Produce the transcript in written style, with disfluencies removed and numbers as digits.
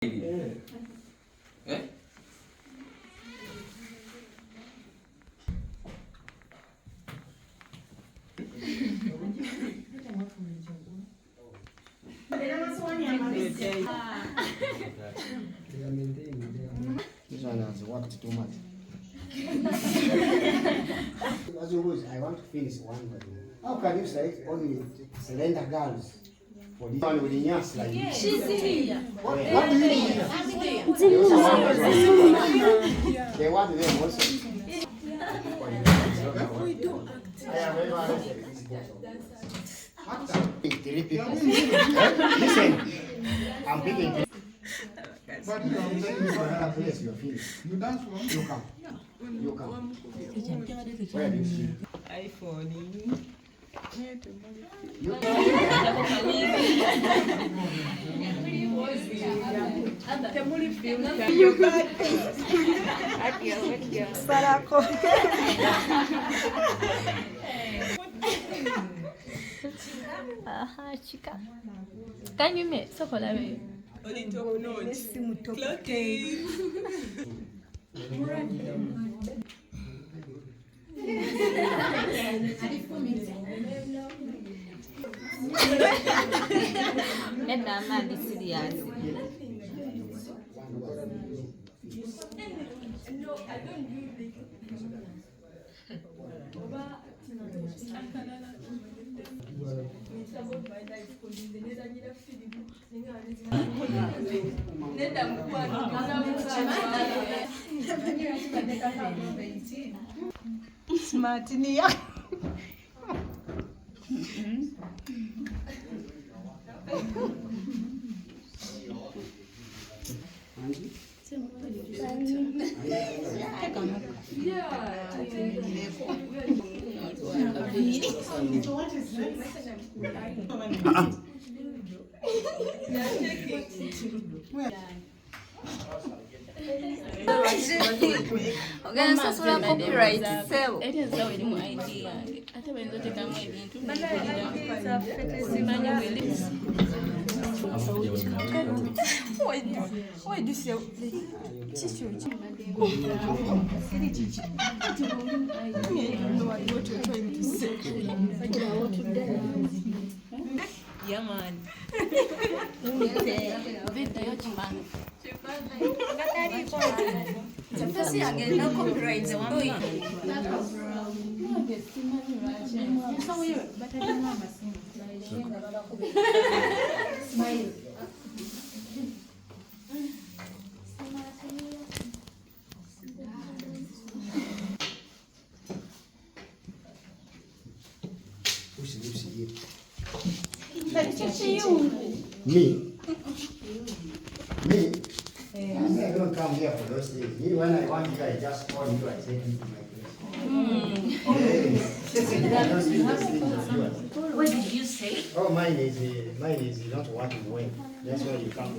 Eh? This one has worked too much. As always, I want to finish one, but how can you select only slender girls for this one with the nyas like this? She's here. What do you mean? They want them also. I have ever read this book. Three people. Listen, I'm picking. But you are place you're finished. You dance from? You come. You come. Where do you see? iPhone. You Sarako. Aha, chica. Can you make so for that? Only top notch. Clocking. And I'm not serious. Smart in here. Okay, so sura copyright sell. It is how we idea. Hata wenzo teka mwezi tu simanya mwili. Why this you? Yeah man. Vita yo chimbano. Sasa again no copyright the one way. Smile. Me? Me? I don't come here for those things. Me, when I want you, I just call you, I take you to my place. I don't do those things with you. What did you say? Oh, mine is not working well. That's why you come.